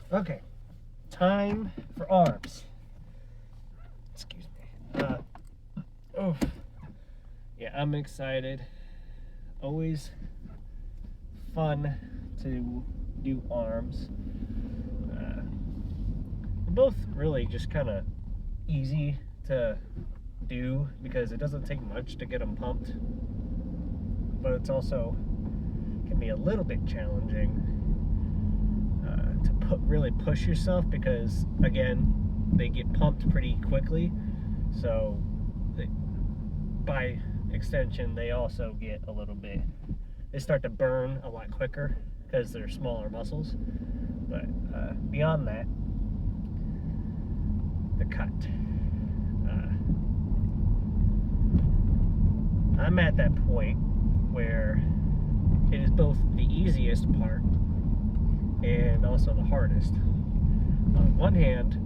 Okay, time for arms. Excuse me. Oh, yeah, I'm excited. Always fun to do arms. Uh, they're both really just kind of easy to do because it doesn't take much to get them pumped, but it's also can be a little bit challenging really push yourself because again they get pumped pretty quickly, so they, by extension they also get a little bit, they start to burn a lot quicker because they're smaller muscles. But beyond that, the cut, uh, I'm at that point where it is both the easiest part and also the hardest. On one hand,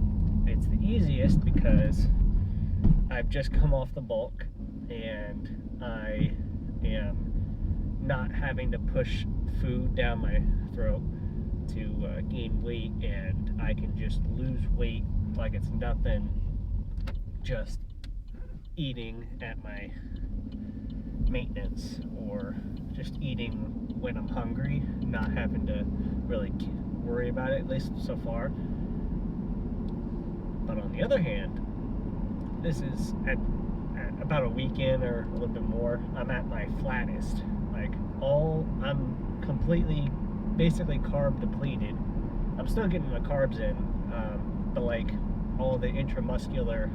it's the easiest because I've just come off the bulk and I am not having to push food down my throat to gain weight, and I can just lose weight like it's nothing, just eating at my maintenance or just eating when I'm hungry, not having to really worry about it, at least so far. But on the other hand, this is at about a weekend or a little bit more, I'm at my flattest. Like, I'm completely, basically carb depleted. I'm still getting my carbs in, but like all the intramuscular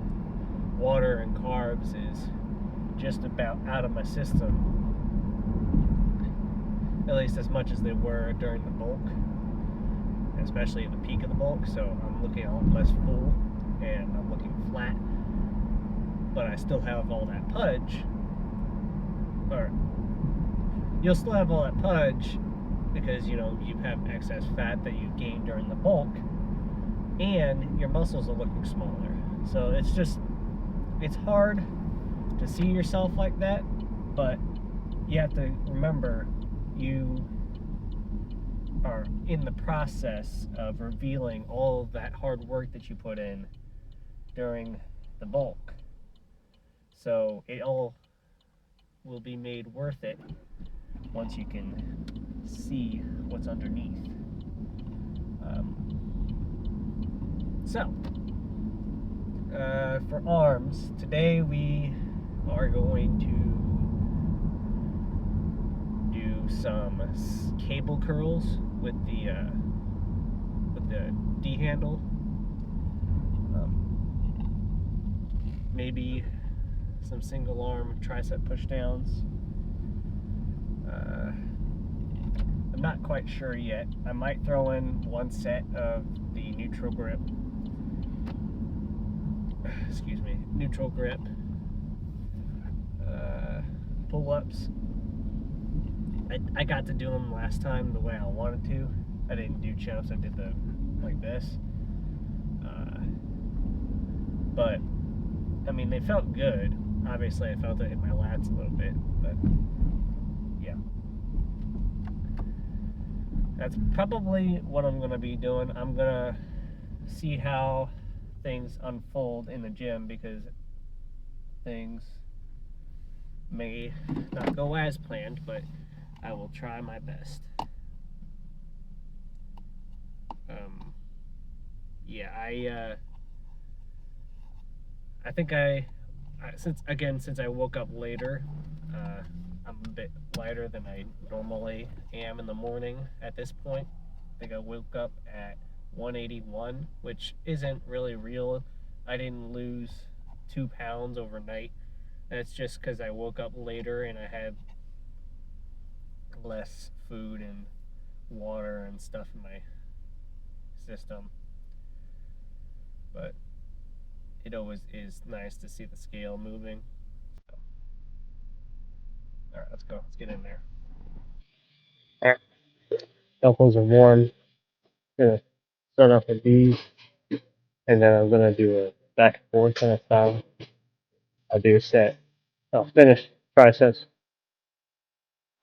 water and carbs is just about out of my system, at least as much as they were during the bulk, especially at the peak of the bulk. So I'm looking a lot less full and I'm looking flat, but I still have all that pudge, or you'll still have all that pudge because you know you have excess fat that you gained during the bulk, and your muscles are looking smaller. So it's hard to see yourself like that, but you have to remember you are in the process of revealing all of that hard work that you put in during the bulk. So it all will be made worth it once you can see what's underneath. So, for arms, today we are going to do some cable curls with the D handle. Maybe some single arm tricep push downs. I'm not quite sure yet. I might throw in one set of the neutral grip. Excuse me, neutral grip pull-ups. I got to do them last time the way I wanted to. I didn't do chin-ups. I did them like this. But I mean, they felt good. Obviously, I felt it in my lats a little bit, but yeah. That's probably what I'm going to be doing. I'm going to see how things unfold in the gym because things may not go as planned, but I will try my best. Yeah, I think since I woke up later, I'm a bit lighter than I normally am in the morning at this point. I think I woke up at 181, which isn't really real. I didn't lose 2 pounds overnight. That's just because I woke up later and I had less food and water and stuff in my system. But it always is nice to see the scale moving. So, all right, let's go. Let's get in there. All right, elbows are warm. Gonna start off with these, and then I'm gonna do a back and forth kind of style. I'll do a set. I'll finish triceps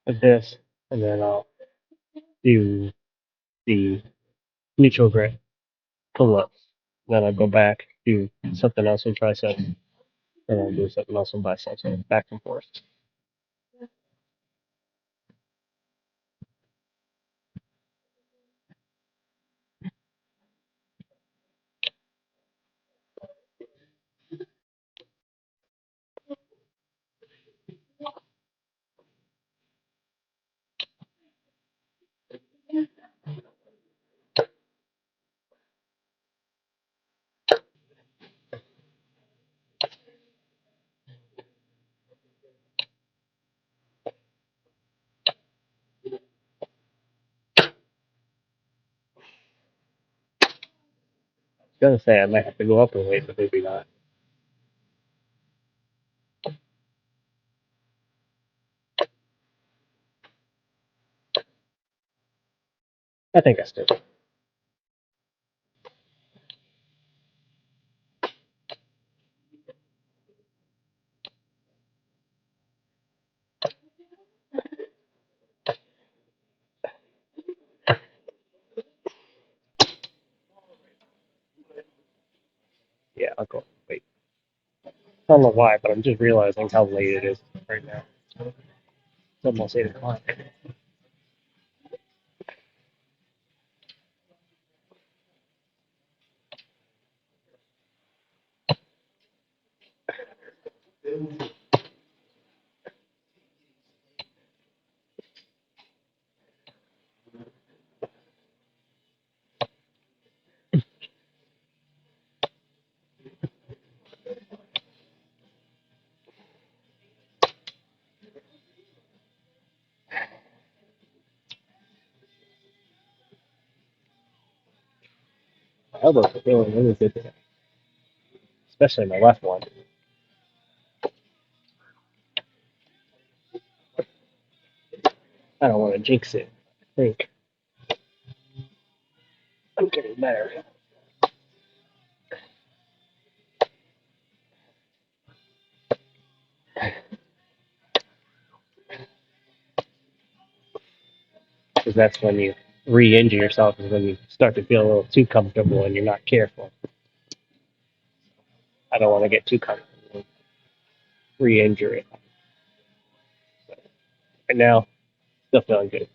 with this, and then I'll do the neutral grip. pull ups. Then I go back, do something else with triceps, and then do something else with biceps, and back and forth. I was gonna say I might have to go up in weight, but maybe not. I think I still. Yeah, I'll go up in weight. I don't know why, but I'm just realizing how late it is right now. It's almost 8 o'clock. My elbows are feeling really good today, especially my left one. I don't want to jinx it. I think I'm getting better. Because that's when you re-injure yourself, is when you start to feel a little too comfortable and you're not careful. I don't want to get too comfortable and re-injure it. But right now, still feeling good.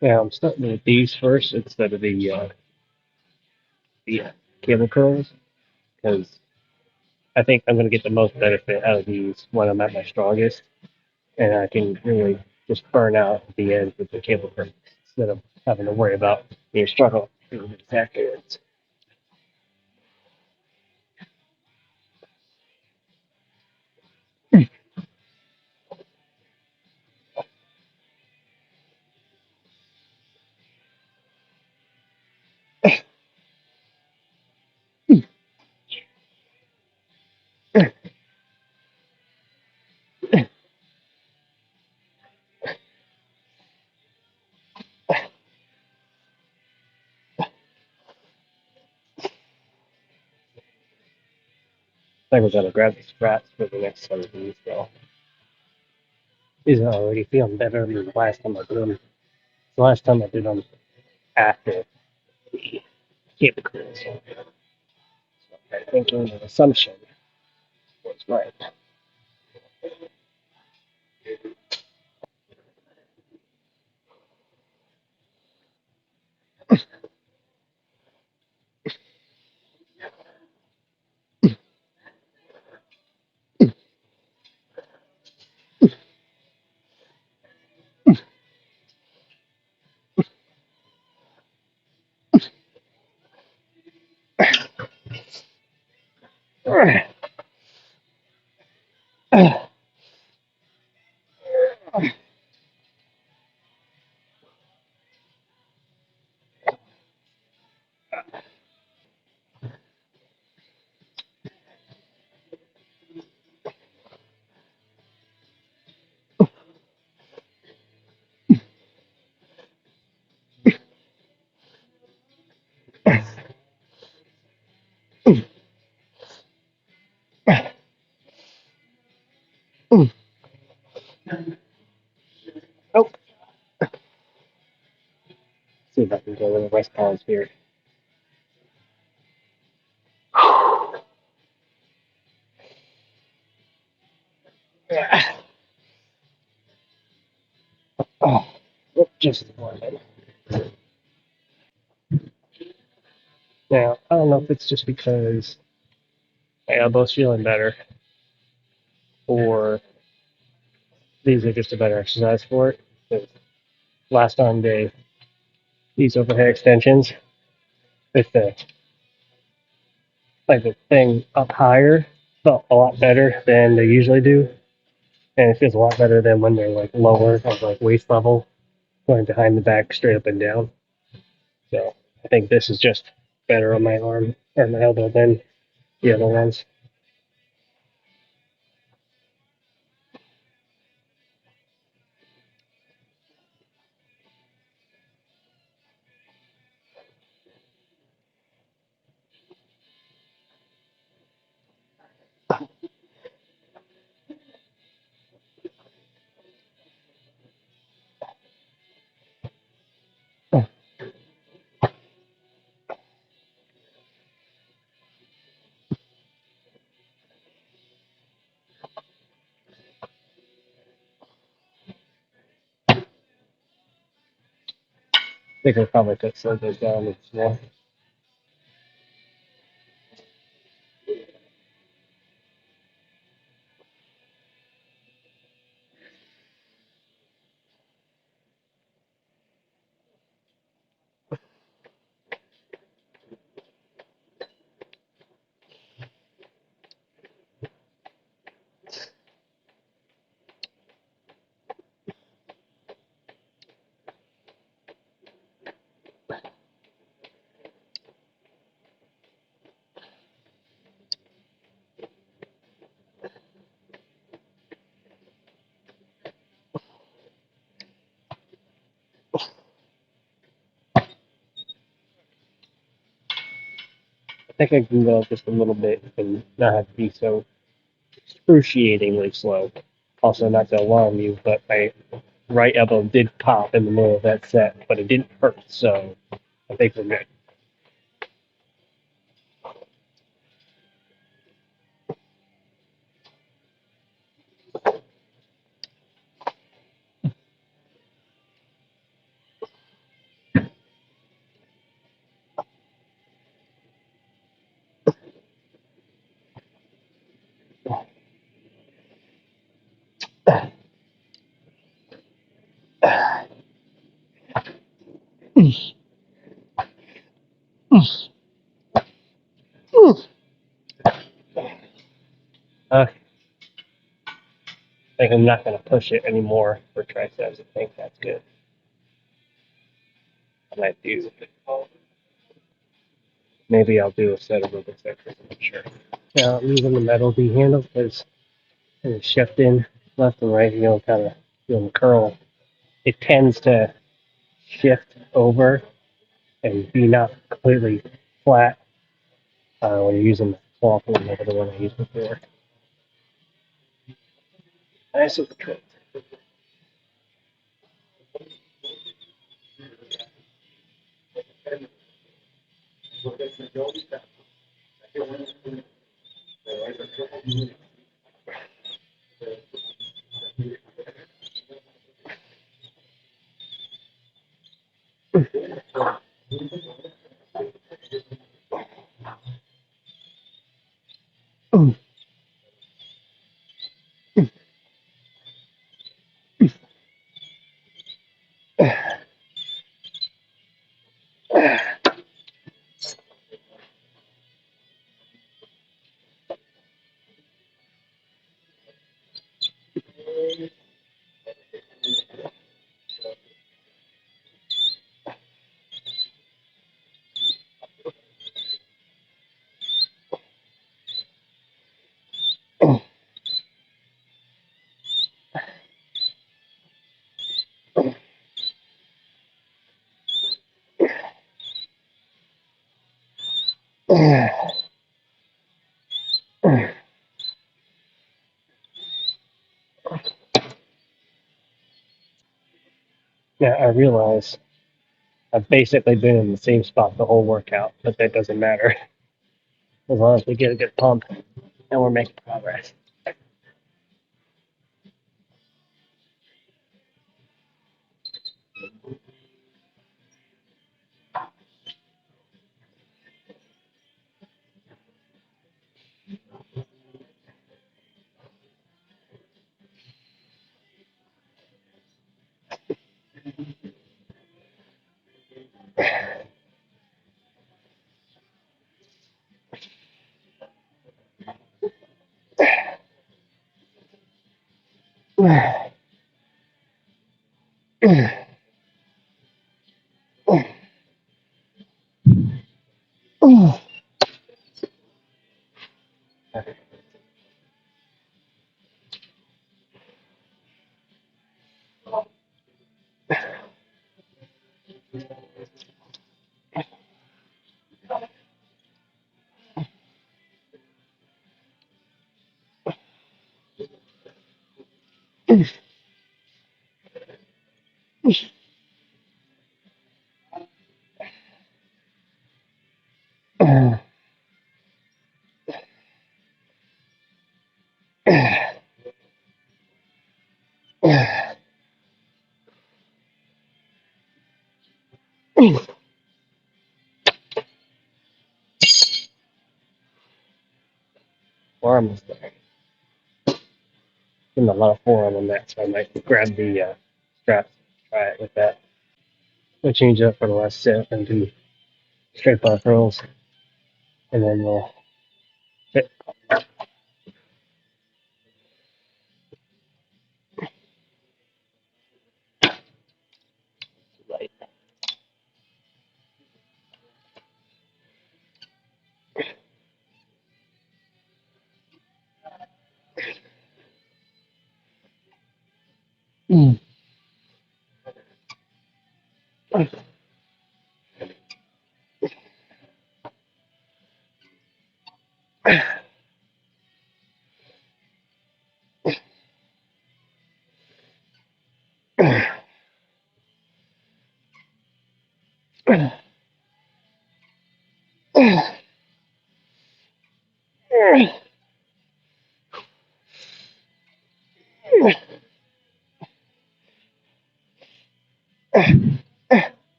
Yeah, I'm starting with these first instead of the cable curls because I think I'm going to get the most benefit out of these when I'm at my strongest, and I can really just burn out at the end with the cable curls instead of having to worry about being struggle afterwards. I think we're going to grab the scraps for the next set of these, though. These are already feeling better than the last time I did them. The last time I did them after. cable curls. So I'm thinking the assumption was right. Oh, see if I can get a little response here. Oh, just one minute. Now, I don't know if it's just because my elbow's feeling better or these are just a better exercise for it. 'Cause last arm day, these overhead extensions with the thing up higher felt a lot better than they usually do. And it feels a lot better than when they're like lower of like waist level, going behind the back straight up and down. So I think this is just better on my arm or my elbow than the other ones. I think I probably could slow those down as well. I think I can go just a little bit and not have to be so excruciatingly slow. Also, not to alarm you, but my right elbow did pop in the middle of that set, but it didn't hurt, so I think we're good. I think I'm not going to push it anymore for triceps. I think that's good. I might do. Maybe I'll do a set of movements extras. I'm not sure. Now I'm using the metal D handle because it's shifting left and right. Kind of feeling the curl. It tends to shift over and be not completely flat when you're using the cloth one over the one I used before. Nice and controlled. Now I realize I've basically been in the same spot the whole workout, but that doesn't matter as long as we get a good pump and we're making progress. We're almost there. Getting a lot of forearm on that, so I might grab the straps, try it with that. We'll change it up for the last set and do straight bar curls, and then we'll hit light. Mm.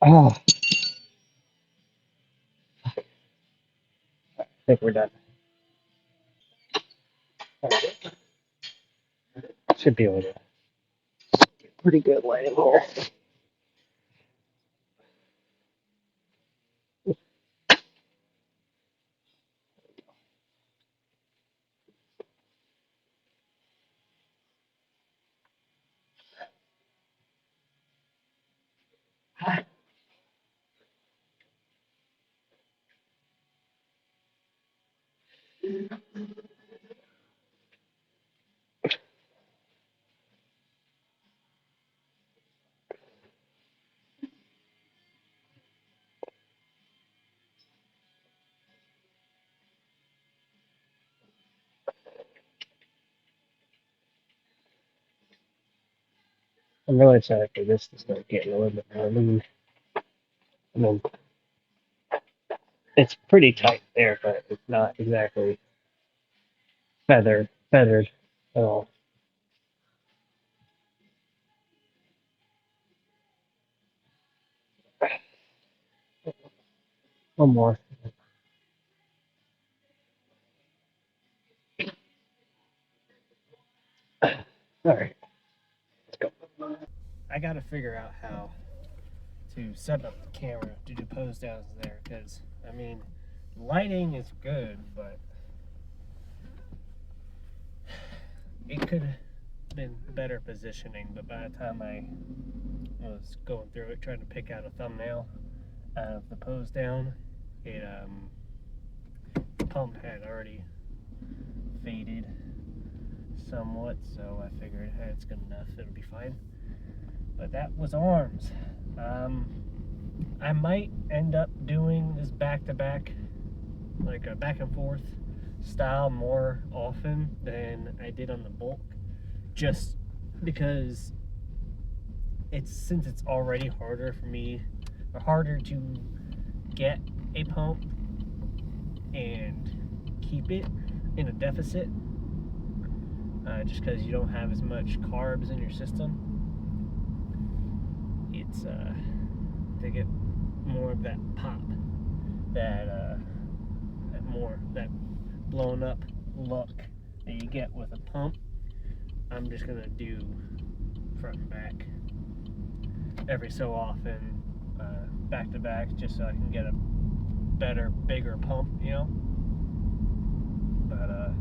Oh, I think we're done. Should be able to pretty good lighting here. I'm really excited for this to start getting a little bit more lean. I mean, It's pretty tight there, but it's not exactly feathered at all. One more. All right, let's go. I got to figure out how to set up the camera to do pose downs there, because I mean, lighting is good, but it could have been better positioning. But by the time I was going through it, trying to pick out a thumbnail out of the pose down, it the pump had already faded somewhat, so I figured, hey, it's good enough, it'll be fine. But that was arms. I might end up doing this back-to-back, like a back and forth style more often than I did on the bulk, just because since it's already harder for me, or harder to get a pump and keep it in a deficit, just because you don't have as much carbs in your system. It's to get more of that pop, that blown up look that you get with a pump. I'm just gonna do front and back every so often, back to back, just so I can get a better, bigger pump, you know. But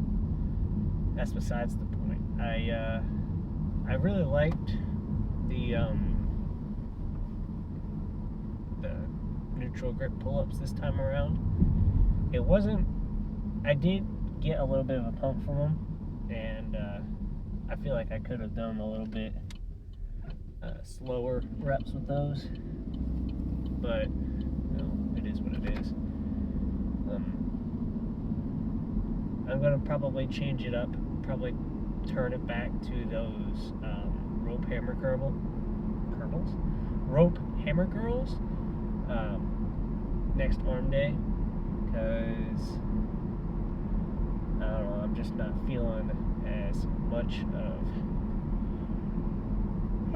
that's besides the point. I really liked the neutral grip pull-ups this time around. It wasn't. I did get a little bit of a pump from them, and I feel like I could have done a little bit slower reps with those, but you know, it is what it is. I'm gonna probably change it up, probably turn it back to those rope hammer curls next arm day, because I don't know, I'm just not feeling as much of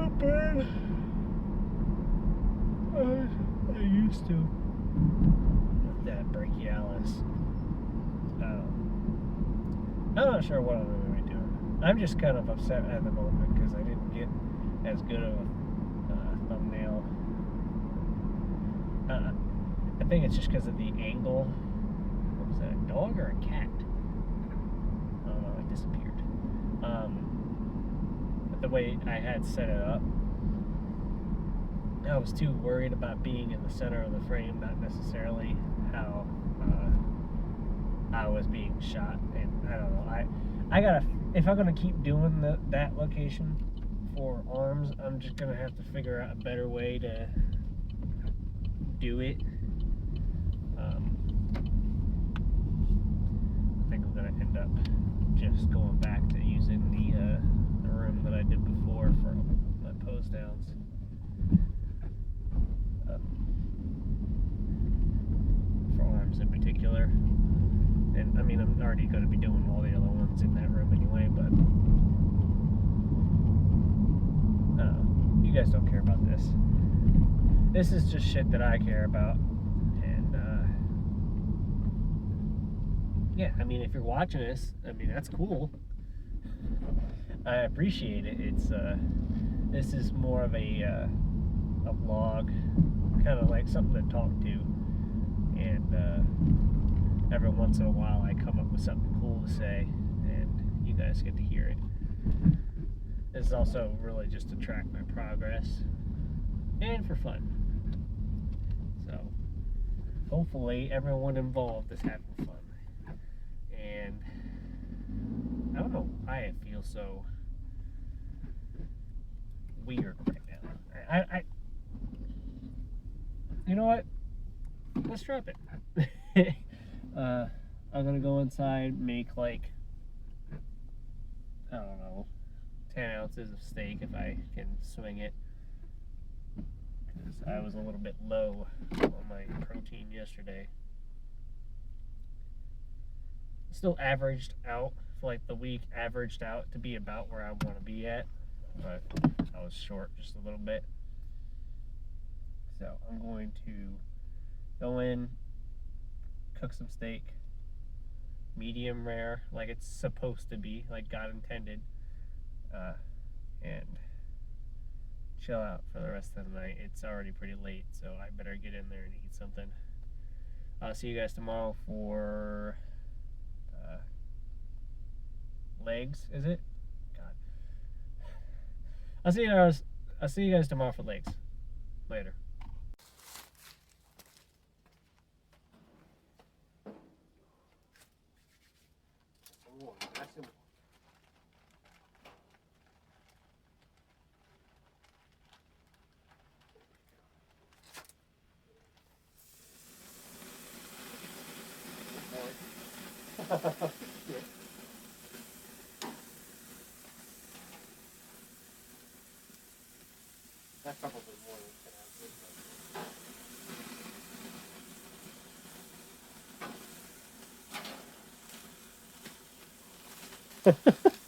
a burn as I used to with that brachialis. I'm not sure what I'm going to be doing. I'm just kind of upset at the moment because I didn't get as good of a thumbnail. I think it's just because of the angle. What was that, a dog or a cat? I don't know, it disappeared. The way I had set it up, I was too worried about being in the center of the frame, not necessarily how I was being shot. And I don't know, I gotta, if I'm gonna keep doing that location for arms, I'm just gonna have to figure out a better way to do it. I think I'm gonna end up just going back to using the room that I did before for my pose downs. For arms in particular. And I mean, I'm already going to be doing all the other ones in that room anyway, but you guys don't care about this. This is just shit that I care about. And yeah, I mean, if you're watching this, I mean, that's cool. I appreciate it. It's this is more of a vlog, kind of like something to talk to, and every once in a while I come up with something cool to say, and you guys get to hear it. This is also really just to track my progress and for fun. So hopefully everyone involved is having fun. And I don't know why I feel so weird right now. I you know what? Let's drop it. I'm gonna go inside, make like, I don't know, 10 ounces of steak if I can swing it, because I was a little bit low on my protein yesterday. still averaged out for like the week, averaged out to be about where I want to be at, but I was short just a little bit. So I'm going to go in, cook some steak, medium rare, like it's supposed to be, like God intended, and chill out for the rest of the night. It's already pretty late, so I better get in there and eat something. I'll see you guys tomorrow for legs. Is it? God. I'll see you guys tomorrow for legs. Later. That's probably more than 10 ounces.